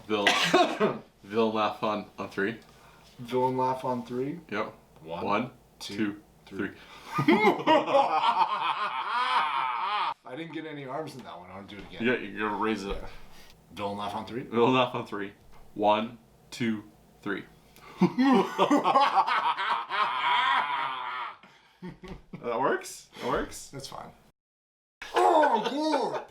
Villain. Villain laugh on 3. Villain laugh on 3. Yep. 1, 2, 3. I didn't get any arms in that one. I'll do it again. Yeah, you're gonna raise it. Villain laugh on 3. Villain laugh on 3. 1, 2, 3. That works? That works? That's fine. Oh, God!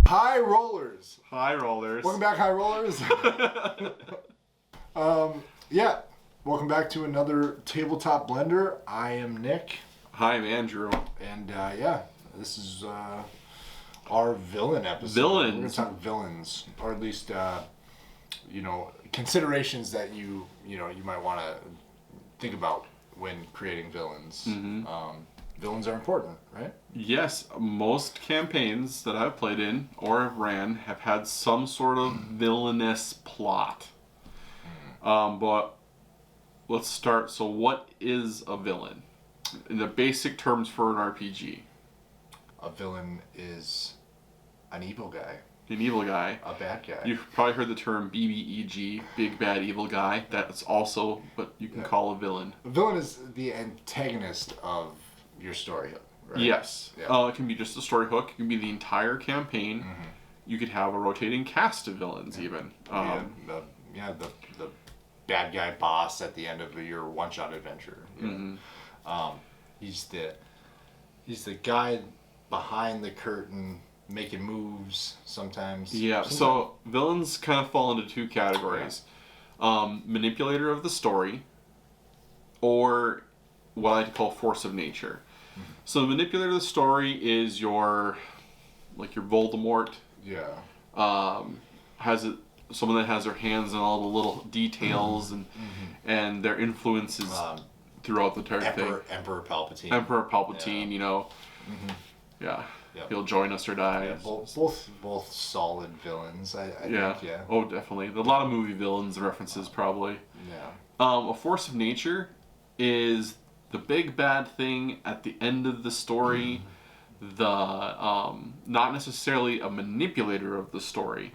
High rollers. High rollers. Welcome back, high rollers. Yeah. Welcome back to another Tabletop Blender. I am Nick. Hi, I'm Andrew. And yeah, this is our villain episode. Villains. We're going to talk villains, or at least considerations that you might want to think about when creating villains. Mm-hmm. Villains are important, right? Yes, most campaigns that I've played in or have ran have had some sort of villainous plot. But let's start. So what is a villain? In the basic terms for an RPG. A villain is an evil guy. An evil guy. A bad guy. You've probably heard the term BBEG, big bad evil guy. That's also what you can call a villain. A villain is the antagonist of your story hook, right? Yes. Yeah. It can be just a story hook. It can be the entire campaign. Mm-hmm. You could have a rotating cast of villains even. The bad guy boss at the end of your one-shot adventure. Mm-hmm. He's the guy behind the curtain making moves sometimes. Yeah, so villains kind of fall into two categories. Manipulator of the story, or what I call force of nature. Mm-hmm. So the manipulator of the story is your Voldemort. Yeah. Someone that has their hands on all the little details and their influences throughout the entire thing. Emperor Palpatine. Emperor Palpatine, Yeah. Yeah. Yep. He'll join us or die. Yeah, both solid villains, I think, yeah. Oh, definitely. A lot of movie villains references, probably. Yeah. A force of nature is the big bad thing at the end of the story. Not necessarily a manipulator of the story.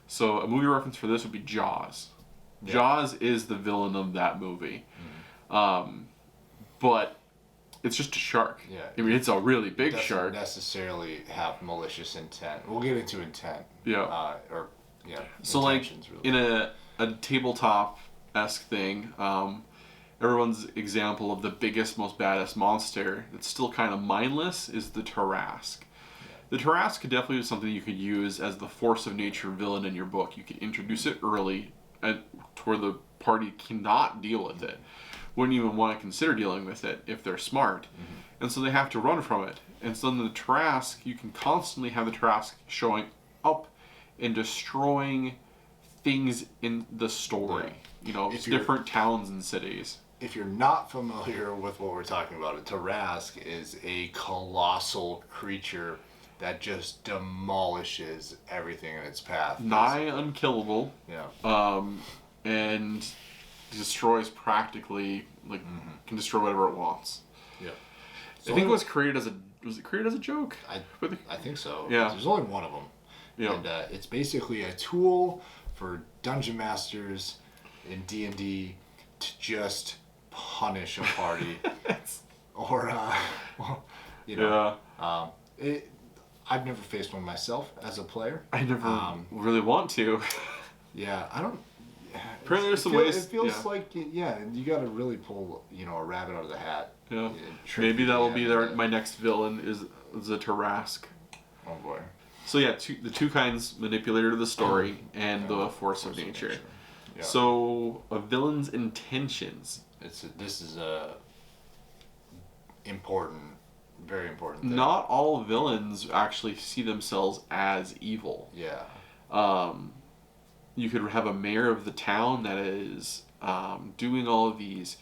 So a movie reference for this would be Jaws. Yeah. Jaws is the villain of that movie. But it's just a shark. Yeah. I mean, it's a really big shark. Doesn't necessarily have malicious intent. We'll get into intent. Yeah. So like really. in a tabletop-esque thing, everyone's example of the biggest, most badass monster that's still kind of mindless is the Tarrasque. The Tarrasque could definitely be something you could use as the force of nature villain in your book. You could introduce it early to where the party cannot deal with it. Wouldn't even want to consider dealing with it if they're smart. And so they have to run from it. And so in the Tarrasque, you can constantly have the Tarrasque showing up and destroying things in the story. It's different towns and cities. If you're not familiar with what we're talking about, a Tarrasque is a colossal creature that just demolishes everything in its path. Nigh unkillable. Yeah. And destroys practically, can destroy whatever it wants. Yeah. I think it was created as a joke? I think so. Yeah. There's only one of them. Yeah. And it's basically a tool for dungeon masters in D&D to just punish a party. Or, I've never faced one myself as a player. I never really want to. Yeah, I don't. Apparently there's some ways. It feels like, you got to really pull, a rabbit out of the hat. Yeah. Maybe that will be my next villain is the Tarrasque. Oh boy. So yeah, the two kinds: manipulator of the story and the force of nature. Yeah. So a villain's intentions. This is a important, very important thing. Not all villains actually see themselves as evil. Yeah. You could have a mayor of the town that is doing all of these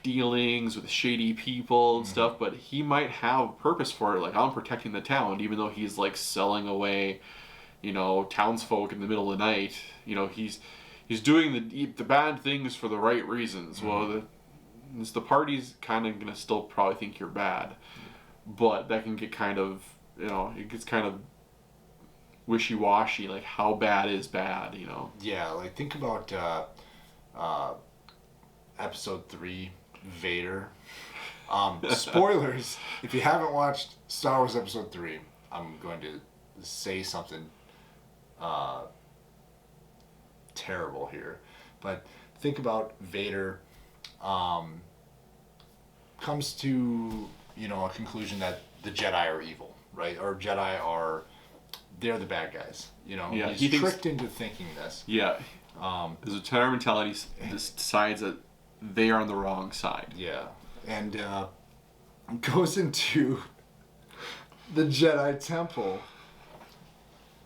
dealings with shady people and stuff, but he might have a purpose for it. Like, I'm protecting the town, even though he's like selling away, townsfolk in the middle of the night. He's doing the bad things for the right reasons. Well, the party's kind of gonna still probably think you're bad, but that can get kind of, it gets kind of wishy-washy. Like, how bad is bad? Yeah, like think about episode 3, Vader. Spoilers, if you haven't watched Star Wars episode 3, I'm going to say something terrible here, but think about Vader comes to a conclusion that the Jedi are evil, right? Or they're the bad guys. Yeah, he's tricked into thinking this. Yeah. There's a Jedi mentality decides that they are on the wrong side. Yeah, and goes into the Jedi temple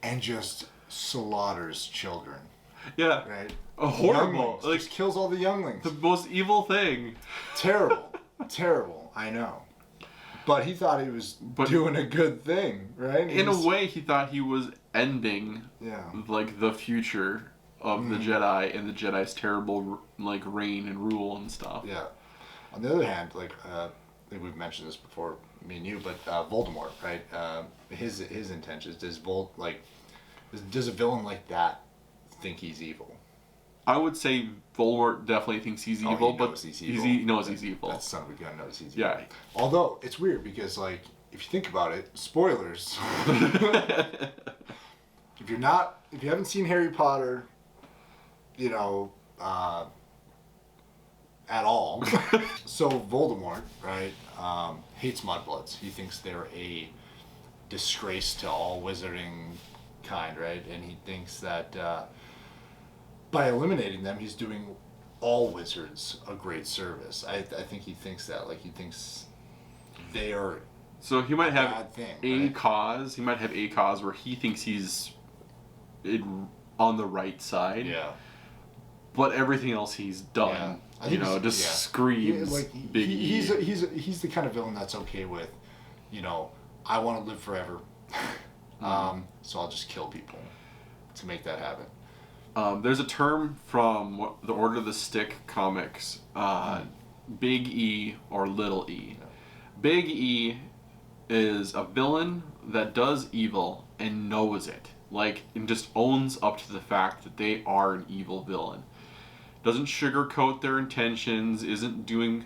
and just slaughters children. Yeah. Right? Horrible. Like, just kills all the younglings. The most evil thing. Terrible. Terrible. I know. But he thought he was doing a good thing, right? In a way, he thought he was ending like the future of the Jedi and the Jedi's terrible reign and rule and stuff. Yeah. On the other hand, I think we've mentioned this before, me and you, but Voldemort, right? His intentions. Does a villain like that think he's evil? I would say Voldemort definitely thinks he's evil, but he knows he's evil. That son of a gun knows he's evil. Yeah. Although it's weird because, if you think about it, spoilers. If you haven't seen Harry Potter, at all. So Voldemort, right, hates mudbloods. He thinks they're a disgrace to all wizarding kind, right? And he thinks that by eliminating them, he's doing all wizards a great service. I think he thinks that. He thinks they are. So he might have right? cause. He might have a cause where he thinks he's on the right side. Yeah. But everything else he's done, screams big E. He's the kind of villain that's okay with, I want to live forever, so I'll just kill people to make that happen. There's a term from the Order of the Stick comics, Big E or Little E. Yeah. Big E is a villain that does evil and knows it. And just owns up to the fact that they are an evil villain. Doesn't sugarcoat their intentions, isn't doing,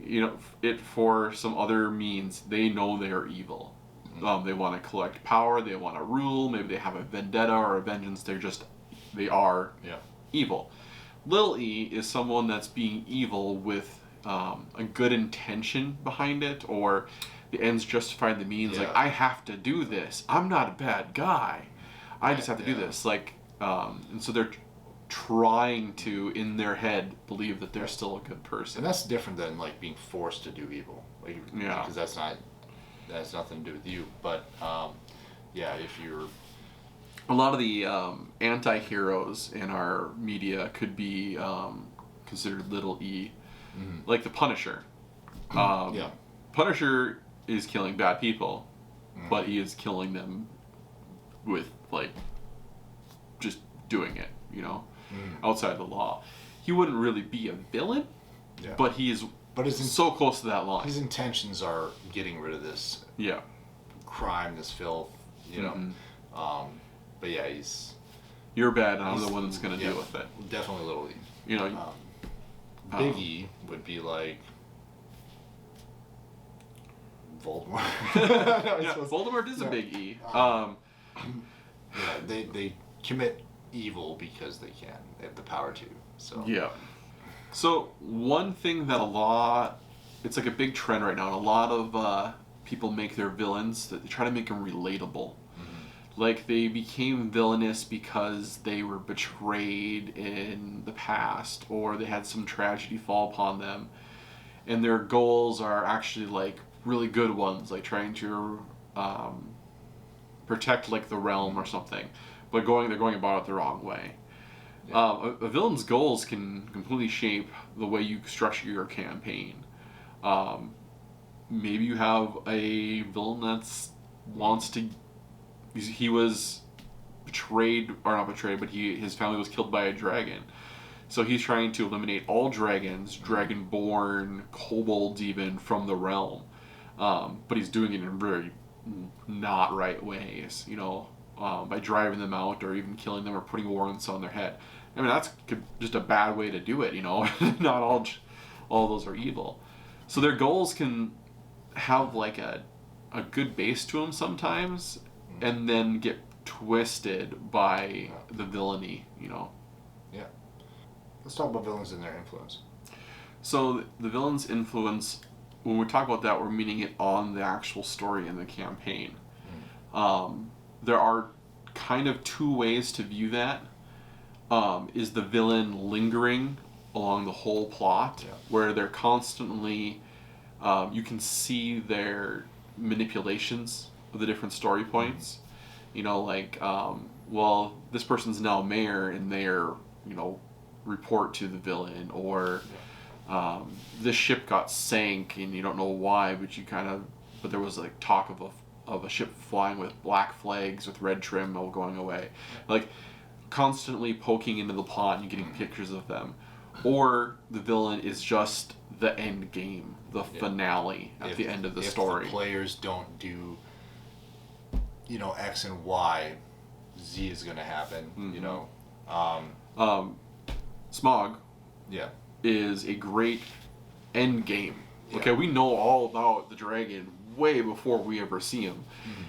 it for some other means. They know they are evil. They want to collect power, they want to rule, maybe they have a vendetta or a vengeance, they are evil. Little E is someone that's being evil with a good intention behind it, or the ends justify the means. Yeah. I have to do this. I'm not a bad guy. I just have to do this. And so they're trying to, in their head, believe that they're still a good person. And that's different than being forced to do evil. Because that has nothing to do with you. But if you're. A lot of the anti-heroes in our media could be considered Little E. Mm-hmm. Like the Punisher. Punisher is killing bad people, but he is killing them with just doing it, outside the law. He wouldn't really be a villain, but he is so close to that line. His intentions are getting rid of this crime, this filth, but you're bad and I'm the one that's going to deal with it. Definitely Little E. Big E would be Voldemort. Voldemort is a big E. They commit evil because they can. They have the power to. So So one thing that it's like a big trend right now. A lot of people make their villains that they try to make them relatable. Mm-hmm. They became villainous because they were betrayed in the past, or they had some tragedy fall upon them, and their goals are actually really good ones, trying to protect the realm or something, but they're going about it the wrong way. A villain's goals can completely shape the way you structure your campaign. Maybe you have a villain that's wants to. He was betrayed, or not betrayed, but his family was killed by a dragon. So he's trying to eliminate all dragons, dragonborn, kobolds even, from the realm. But he's doing it in very not right ways, by driving them out or even killing them or putting warrants on their head. I mean, that's just a bad way to do it, Not all those are evil. So their goals can have like a good base to them sometimes, and then get twisted by the villainy, Yeah. Let's talk about villains and their influence. So the villain's influence, when we talk about that, we're meaning it on the actual story and the campaign. There are kind of two ways to view that. Is the villain lingering along the whole plot, where they're constantly, you can see their manipulations of the different story points. Well, this person's now mayor, and they're, report to the villain, or this ship got sank and you don't know why, but there was like talk of a ship flying with black flags with red trim all going away. Like constantly poking into the plot and you're getting pictures of them. Or the villain is just the end game, the finale at the end of the story. If the players don't do, X and Y, Z is going to happen, Smog Yeah. is a great end game. Yeah. Okay, we know all about the dragon way before we ever see him.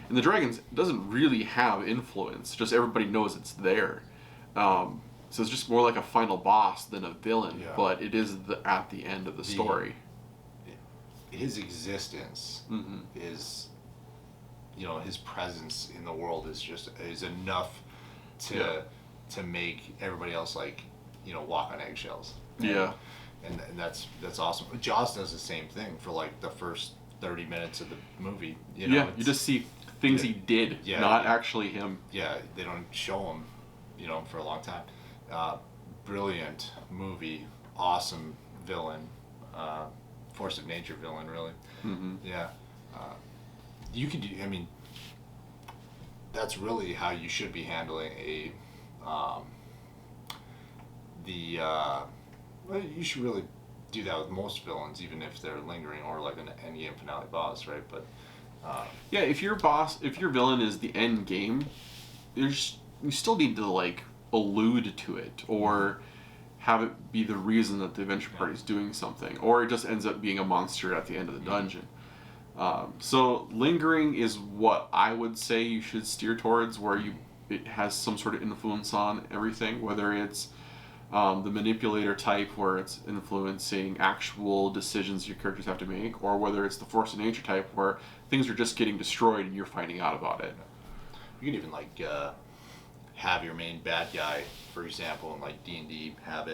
And the dragon doesn't really have influence, just everybody knows it's there. So it's just more like a final boss than a villain, but it is at the end of the story. His existence is, his presence in the world is enough to make everybody else walk on eggshells. Yeah. And that's awesome. Jaws does the same thing for like the first 30 minutes of the movie. You just see things he did, not actually him. Yeah, they don't show him, for a long time. Brilliant movie, awesome villain, force of nature villain, really. Yeah. You could do, that's really how you should be handling you should really do that with most villains, even if they're lingering or like an end game finale boss, right? But if your villain is the end game, you still need to allude to it or have it be the reason that the adventure party is doing something, or it just ends up being a monster at the end of the dungeon. So lingering is what I would say you should steer towards, where it has some sort of influence on everything, whether it's the manipulator type, where it's influencing actual decisions your characters have to make, or whether it's the force of nature type, where things are just getting destroyed and you're finding out about it. You could even have your main bad guy, for example, in D&D, have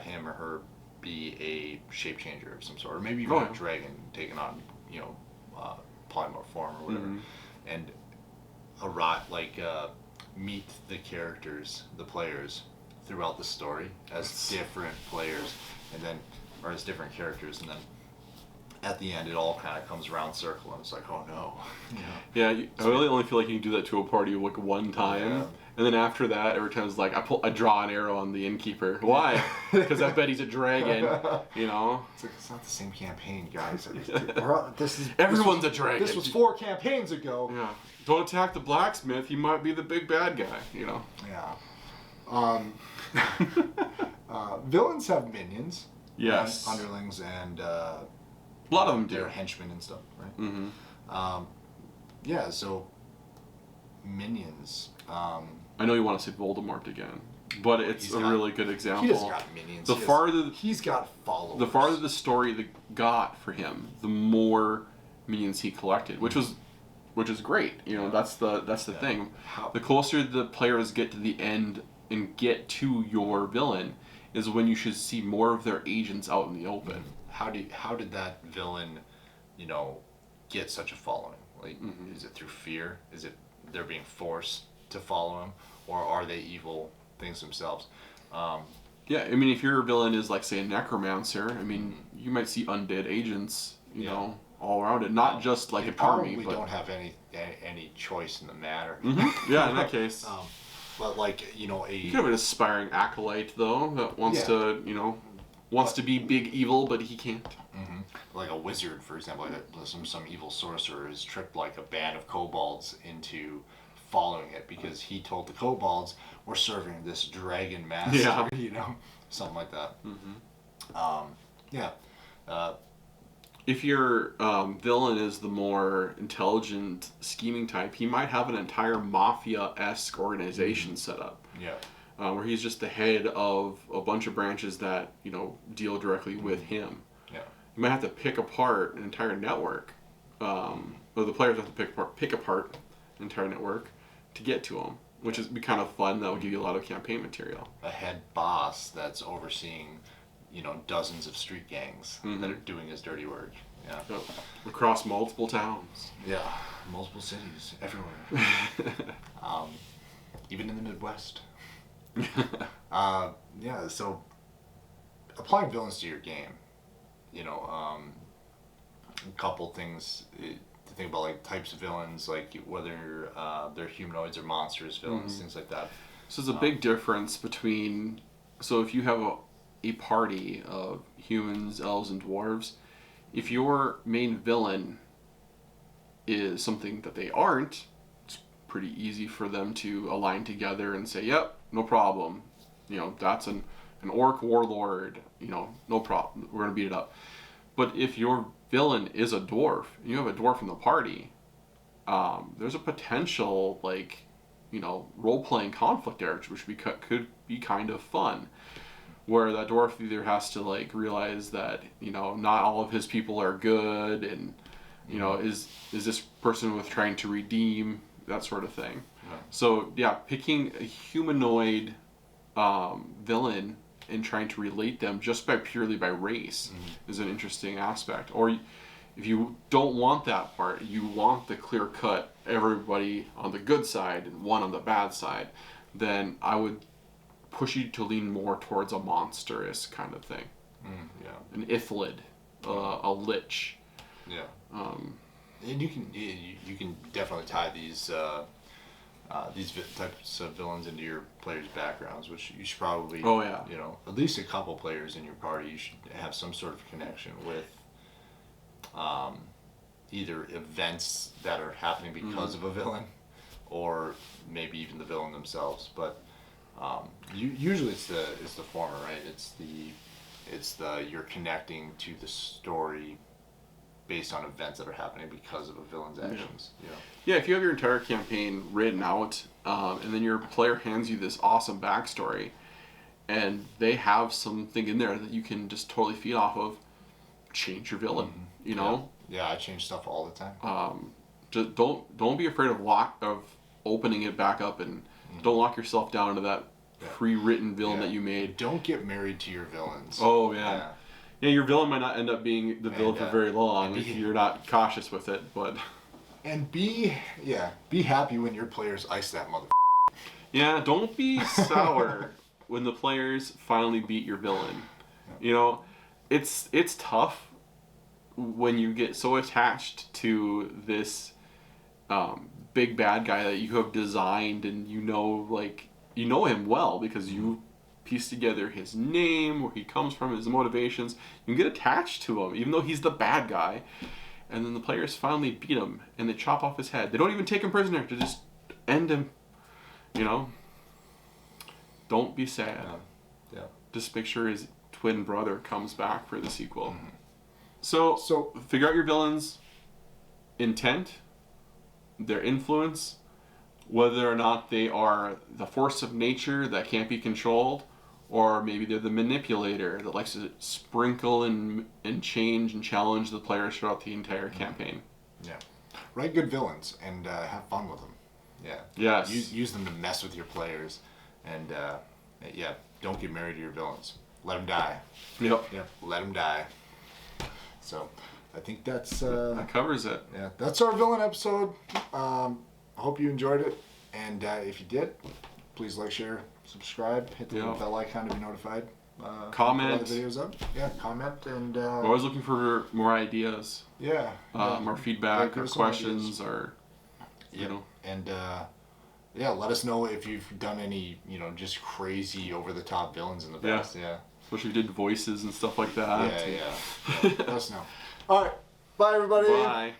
him or her be a shape changer of some sort, or maybe even a dragon taking on polymorph form or whatever, and meet the characters, the players, throughout the story as different players, or as different characters, and then at the end it all kind of comes around circle, and it's like, oh no. I really only feel like you can do that to a party one time, and then after that every time it's like I draw an arrow on the innkeeper. Why? Because I bet he's a dragon. It's not the same campaign, guys. Everyone's a dragon. This was 4 campaigns ago. Yeah. Don't attack the blacksmith. He might be the big bad guy. Yeah. Villains have minions. Yes. Underlings and a lot of them do. They're henchmen and stuff, right? So minions. I know you want to say Voldemort again, but it's really good example. He just got minions. He's got followers. The farther the story got for him, the more minions he collected, which is great. That's the thing. The closer the players get to the end and get to your villain is when you should see more of their agents out in the open. How did that villain, get such a following? Is it through fear? Is it they're being forced to follow him, or are they evil things themselves. Yeah, I mean, if your villain is like, say, a necromancer, I mean, you might see undead agents, you know, all around it. Not just like an army, but... don't have any choice in the matter. Yeah, in that case. But like, you know, You could have an aspiring acolyte, though, that wants to, you know, wants to be big evil, but he can't. Like a wizard, for example, like some evil sorcerer has tricked like a band of kobolds into following it because he told the kobolds, we're serving this dragon master, you know, something like that. If your villain is the more intelligent, scheming type, he might have an entire mafia-esque organization set up. Where he's just the head of a bunch of branches that, you know, deal directly with him. You might have to pick apart an entire network, or the players have to pick apart an entire network to get to him, which is be kind of fun. That will give you a lot of campaign material. A head boss that's overseeing, you know, dozens of street gangs that are doing his dirty work. Across multiple towns. Multiple cities, everywhere. Even in the Midwest. So applying villains to your game, you know, a couple things to think about, like types of villains, like whether they're humanoids or monsters villains, things like that. So there's a big difference between, so if you have a party of humans, elves, and dwarves, if your main villain is something that they aren't, it's pretty easy for them to align together and say, yep, no problem. You know, that's an orc warlord, you know, no problem. We're going to beat it up. But if your villain is a dwarf, and you have a dwarf in the party, there's a potential, like, you know, role-playing conflict there, which could be kind of fun. Where that dwarf either has to, like, realize that, you know, not all of his people are good, and, you know, is this person with trying to redeem, that sort of thing. So, picking a humanoid villain and trying to relate them just purely by race is an interesting aspect. Or if you don't want that part, you want the clear cut, everybody on the good side and one on the bad side, then I would push you to lean more towards a monstrous kind of thing. An Ithlid, a Lich. And you can definitely tie these types of villains into your players' backgrounds, which you should probably, you know, at least a couple players in your party, you should have some sort of connection with either events that are happening because of a villain, or maybe even the villain themselves. But usually it's the former, right? It's the you're connecting to the story based on events that are happening because of a villain's actions. If you have your entire campaign written out, and then your player hands you this awesome backstory, and they have something in there that you can just totally feed off of, change your villain. You know. I change stuff all the time. Just don't be afraid of opening it back up, and don't lock yourself down into that pre-written villain that you made. Don't get married to your villains. Yeah, your villain might not end up being the villain for very long if you're not cautious with it, but... And be happy when your players ice that mother. Yeah, don't be sour when the players finally beat your villain. You know, it's tough when you get so attached to this big bad guy that you have designed, and you know him well because you piece together his name, where he comes from, his motivations. You can get attached to him, even though he's the bad guy. And then the players finally beat him, and they chop off his head. They don't even take him prisoner to just end him. You know? Don't be sad. Just make sure his twin brother comes back for the sequel. So figure out your villain's intent, their influence, whether or not they are the force of nature that can't be controlled, or maybe they're the manipulator that likes to sprinkle and change and challenge the players throughout the entire campaign. Write good villains and have fun with them. Yes. Use them to mess with your players, and don't get married to your villains. Let them die. Let them die. So I think that covers it. That's our villain episode. I hope you enjoyed it, and if you did, please like, share, subscribe, hit the little bell icon to be notified. Comment. Put the videos up. Yeah, comment and. We're always looking for more ideas. Yeah. Our feedback, our questions, our. You know. And yeah, let us know if you've done any, just crazy over the top villains in the past. Yeah. Especially if you did voices and stuff like that. Yeah. Let us know. All right. Bye, everybody. Bye.